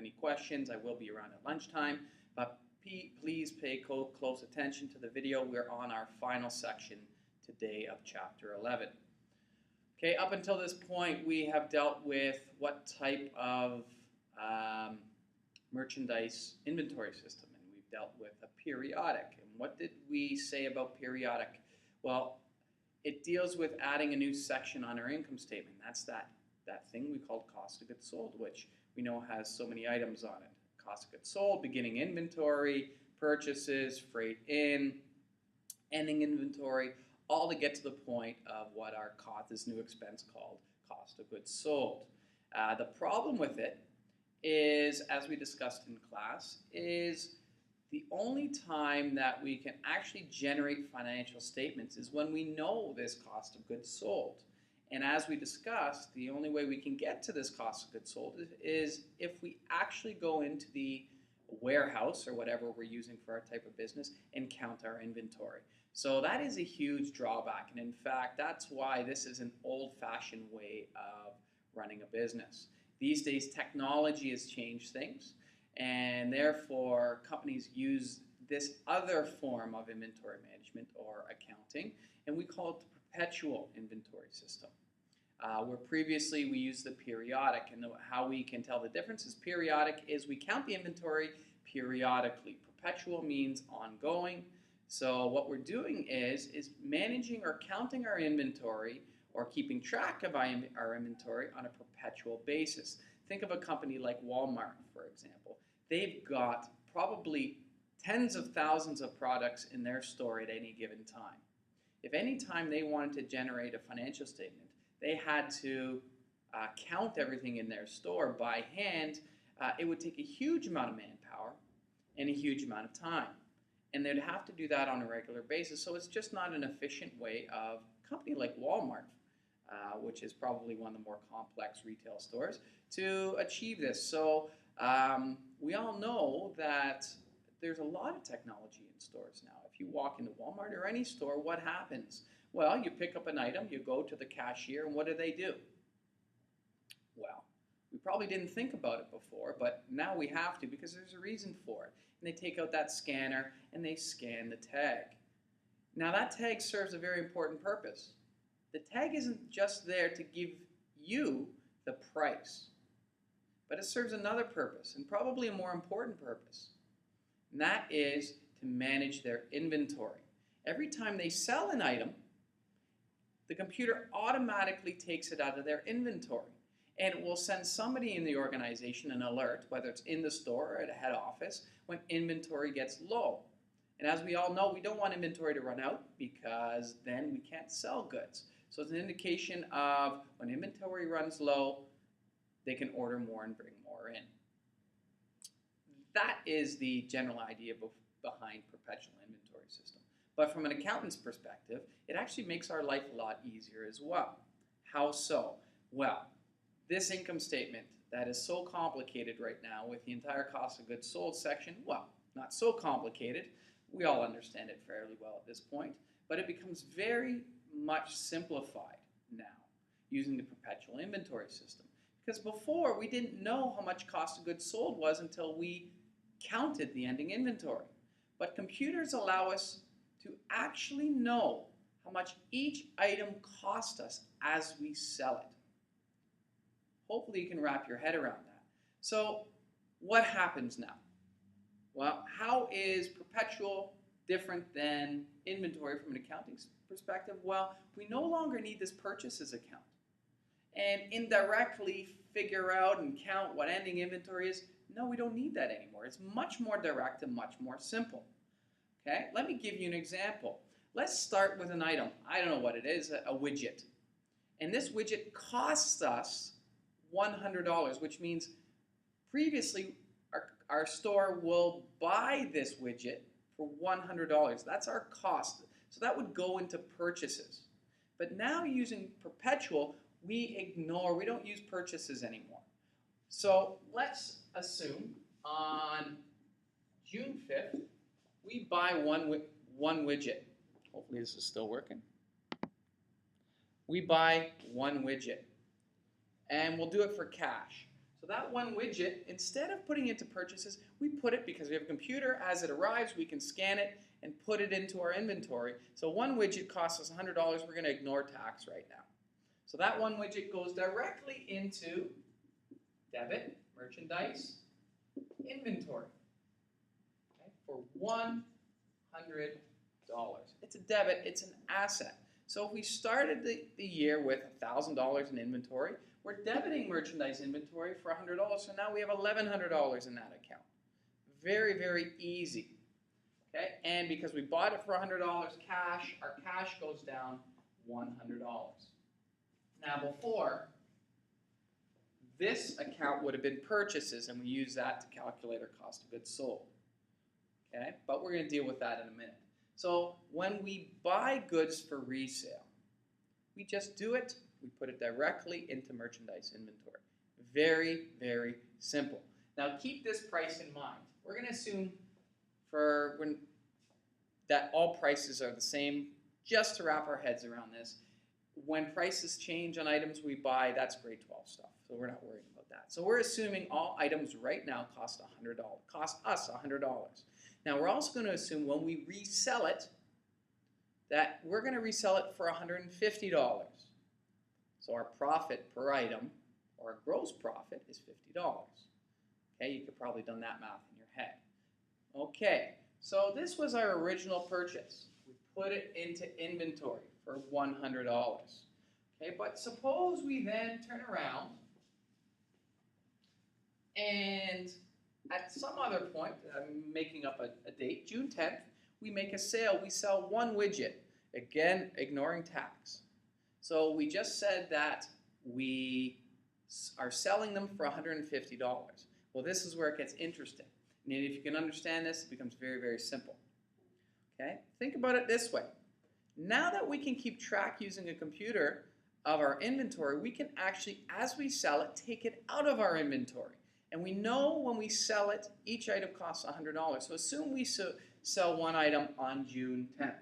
any questions. I will be around at lunchtime, but please pay close attention to the video. We're on our final section today of Chapter 11. Okay, up until this point, we have dealt with what type of merchandise inventory system, and we've dealt with a periodic. And what did we say about periodic? Well, it deals with adding a new section on our income statement. That's that thing we called cost of goods sold, which we know has so many items on it. Cost of goods sold, beginning inventory, purchases, freight in, ending inventory, all to get to the point of what our this new expense called cost of goods sold. The problem with it is, as we discussed in class, is the only time that we can actually generate financial statements is when we know this cost of goods sold. And as we discussed, the only way we can get to this cost of goods sold is if we actually go into the warehouse or whatever we're using for our type of business and count our inventory. So that is a huge drawback. And in fact, that's why this is an old-fashioned way of running a business. These days, technology has changed things, and therefore companies use this other form of inventory management or accounting, and we call it the perpetual inventory system. Where previously we used the periodic, and how we can tell the difference is periodic is we count the inventory periodically. Perpetual means ongoing. So what we're doing is managing or counting our inventory or keeping track of our inventory on a perpetual basis. Think of a company like Walmart, for example. They've got probably tens of thousands of products in their store at any given time. If any time they wanted to generate a financial statement, they had to count everything in their store by hand. It would take a huge amount of manpower and a huge amount of time. And they'd have to do that on a regular basis. So it's just not an efficient way of a company like Walmart, which is probably one of the more complex retail stores, to achieve this. So we all know that there's a lot of technology in stores now. If you walk into Walmart or any store, what happens? Well, you pick up an item, you go to the cashier, and what do? Well, we probably didn't think about it before, but now we have to because there's a reason for it. And they take out that scanner and they scan the tag. Now that tag serves a very important purpose. The tag isn't just there to give you the price, but it serves another purpose, and probably a more important purpose. And that is to manage their inventory. Every time they sell an item, the computer automatically takes it out of their inventory, and it will send somebody in the organization an alert, whether it's in the store or at a head office, when inventory gets low. And as we all know, we don't want inventory to run out because then we can't sell goods. So it's an indication of when inventory runs low, they can order more and bring more in. That is the general idea behind perpetual inventory system. But from an accountant's perspective, it actually makes our life a lot easier as well. How so? Well, this income statement that is so complicated right now with the entire cost of goods sold section, well, not so complicated. We all understand it fairly well at this point, but it becomes very much simplified now using the perpetual inventory system. Because before, we didn't know how much cost of goods sold was until we counted the ending inventory. But computers allow us to actually know how much each item cost us as we sell it. Hopefully you can wrap your head around that. So what happens now? Well, how is perpetual different than inventory from an accounting perspective? Well, we no longer need this purchases account and indirectly figure out and count what ending inventory is. No, we don't need that anymore. It's much more direct and much more simple. Okay, let me give you an example. Let's start with an item. I don't know what it is, a widget. And this widget costs us $100, which means previously our store will buy this widget for $100. That's our cost. So that would go into purchases. But now using perpetual, we don't use purchases anymore. So let's assume on June 5th, we buy one widget. Hopefully this is still working. We buy one widget, and we'll do it for cash. So that one widget, instead of putting it to purchases, we put it, because we have a computer, as it arrives, we can scan it and put it into our inventory. So one widget costs us $100. We're going to ignore tax right now. So that one widget goes directly into debit, merchandise, inventory, okay, for $100. It's a debit, it's an asset. So if we started the year with $1,000 in inventory, we're debiting merchandise inventory for $100, so now we have $1,100 in that account. Very, very easy. Okay, and because we bought it for $100 cash, our cash goes down $100. Now before, this account would have been purchases, and we use that to calculate our cost of goods sold. Okay, but we're going to deal with that in a minute. So when we buy goods for resale, we just do it. We put it directly into merchandise inventory. Very, very simple. Now keep this price in mind. We're going to assume that all prices are the same, just to wrap our heads around this. When prices change on items we buy, that's grade 12 stuff, so we're not worrying about that. So we're assuming all items right now cost us $100. Now we're also going to assume when we resell it, that we're going to resell it for $150. So our profit per item, or our gross profit, is $50. Okay, you could probably done that math in your head. Okay, so this was our original purchase. We put it into inventory for $100. Okay, but suppose we then turn around and at some other point, I'm making up a date, June 10th, we make a sale. We sell one widget, again, ignoring tax. So we just said that we are selling them for $150. Well, this is where it gets interesting. And if you can understand this, it becomes very, very simple. Okay? Think about it this way. Now that we can keep track using a computer of our inventory, we can actually, as we sell it, take it out of our inventory. And we know when we sell it, each item costs $100. So assume we sell one item on June 10th.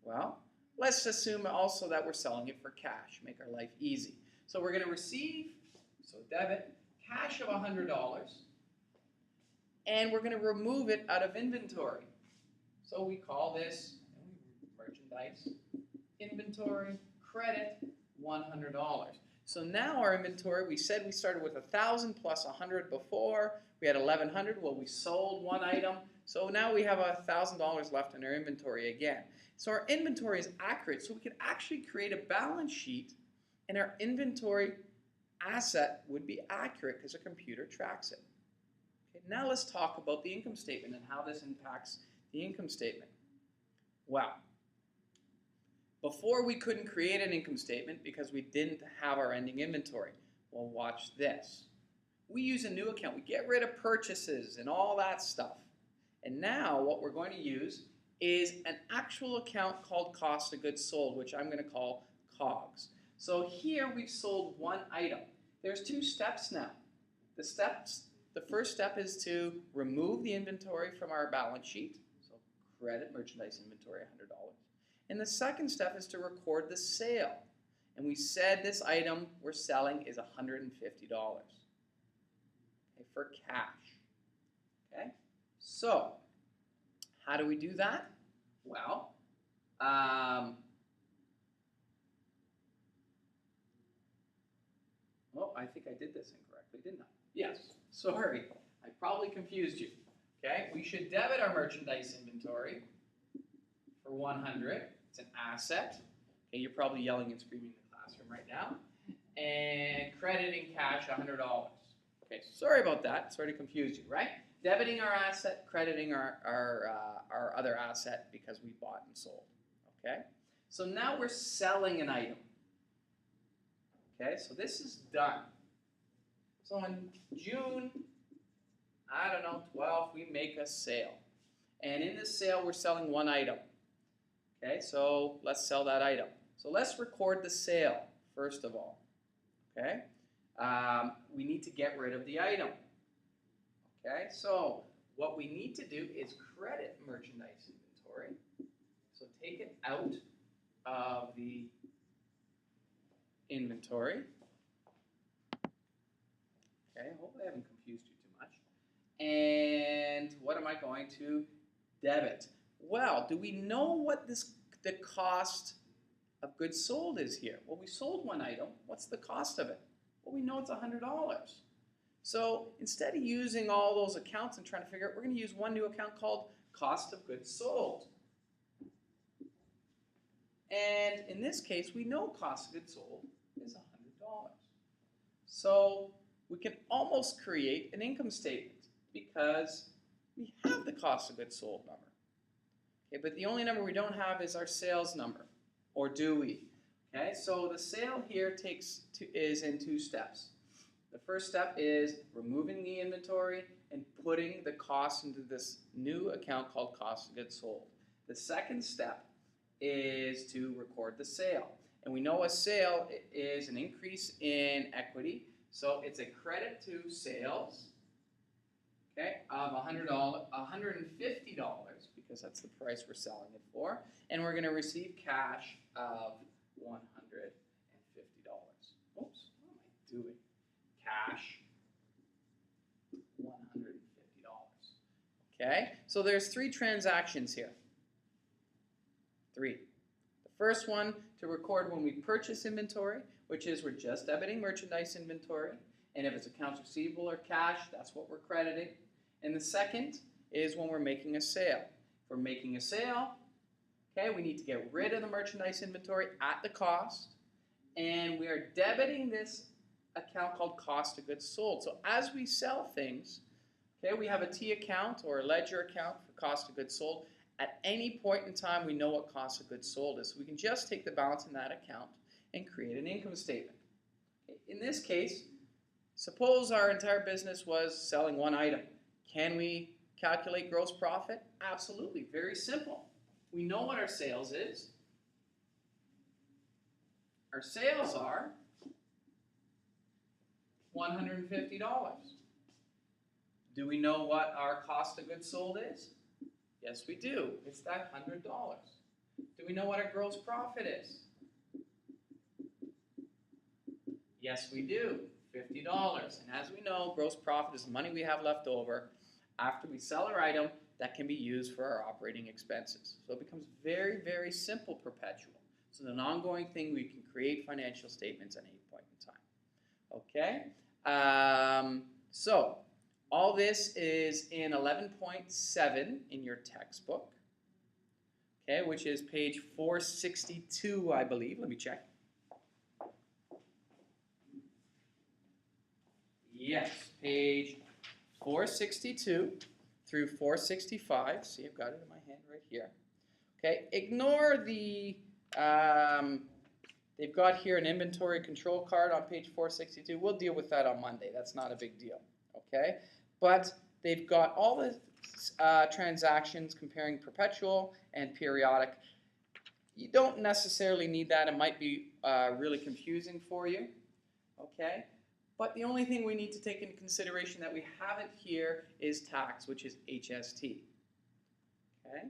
Well, let's assume also that we're selling it for cash, make our life easy. So we're going to receive, so debit, cash of $100, and we're going to remove it out of inventory. So we call this merchandise, inventory, credit, $100. So now our inventory, we said we started with 1,000 plus 100 before. We had 1,100. Well, we sold one item. So now we have $1,000 left in our inventory again. So our inventory is accurate. So we can actually create a balance sheet, and our inventory asset would be accurate because a computer tracks it. Okay, now let's talk about the income statement and how this impacts the income statement. Well, before we couldn't create an income statement because we didn't have our ending inventory. Well, watch this. We use a new account. We get rid of purchases and all that stuff. And now what we're going to use is an actual account called cost of goods sold, which I'm going to call COGS. So here we've sold one item. There's two steps now. The first step is to remove the inventory from our balance sheet. So credit merchandise inventory, $100. And the second step is to record the sale. And we said this item we're selling is $150 for cash. Okay? So, how do we do that? Well, oh, I think I did this incorrectly, didn't I? Yes, sorry. I probably confused you. Okay? We should debit our merchandise inventory for $100. It's an asset. Okay, you're probably yelling and screaming in the classroom right now. And crediting cash, $100. Okay, sorry about that. Sorry to confuse you, right? Debiting our asset, crediting our other asset because we bought and sold. Okay? So now we're selling an item. Okay, so this is done. So in June, I don't know, 12th, we make a sale. And in this sale, we're selling one item. Okay, so let's sell that item. So let's record the sale, first of all. Okay, we need to get rid of the item. Okay, so what we need to do is credit merchandise inventory. So take it out of the inventory. Okay, hopefully I haven't confused you too much. And what am I going to debit? Well, do we know what the cost of goods sold is here? Well, we sold one item. What's the cost of it? Well, we know it's $100. So instead of using all those accounts and trying to figure out, we're going to use one new account called cost of goods sold. And in this case, we know cost of goods sold is $100. So we can almost create an income statement because we have the cost of goods sold number. Okay, but the only number we don't have is our sales number, or do we? Okay, so the sale here is in two steps. The first step is removing the inventory and putting the cost into this new account called cost of goods sold. The second step is to record the sale. And we know a sale is an increase in equity, so it's a credit to sales, okay, of $150 because that's the price we're selling it for, and we're going to receive cash of $150. Oops, what am I doing? Cash, $150. Okay, so there's three transactions here. Three. The first one to record when we purchase inventory, which is we're just debiting merchandise inventory, and if it's accounts receivable or cash, that's what we're crediting. And the second is when we're making a sale. If we're making a sale, okay, we need to get rid of the merchandise inventory at the cost, and we are debiting this account called cost of goods sold. So as we sell things, okay, we have a T account or a ledger account for cost of goods sold. At any point in time, we know what cost of goods sold is. So we can just take the balance in that account and create an income statement. In this case, suppose our entire business was selling one item. Can we calculate gross profit? Absolutely. Very simple. We know what our sales is. Our sales are $150. Do we know what our cost of goods sold is? Yes, we do. It's that $100. Do we know what our gross profit is? Yes, we do. $50. And as we know, gross profit is the money we have left over after we sell our item that can be used for our operating expenses. So it becomes very, very simple, Perpetual. So it's an ongoing thing. We can create financial statements at any point in time. Okay? So all this is in 11.7 in your textbook, okay, which is page 462, I believe. Let me check. Yes, page 462 through 465. See, I've got it in my hand right here. Okay, ignore the, they've got here an inventory control card on page 462. We'll deal with that on Monday. That's not a big deal, okay? But they've got all the transactions comparing perpetual and periodic. You don't necessarily need that. It might be really confusing for you, okay? But the only thing we need to take into consideration that we haven't here is tax, which is HST, okay?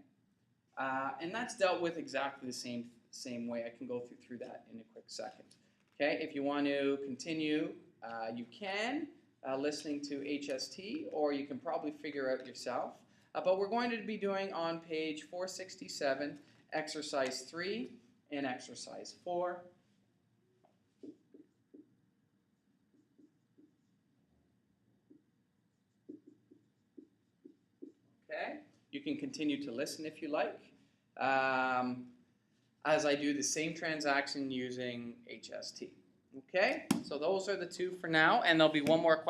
And that's dealt with exactly the same way. I can go through that in a quick second, okay? If you want to continue, you can. Listening to HST, or you can probably figure out yourself. But we're going to be doing on page 467, exercise 3 and exercise 4. Okay, you can continue to listen if you like, as I do the same transaction using HST. Okay, so those are the two for now, and there'll be one more question.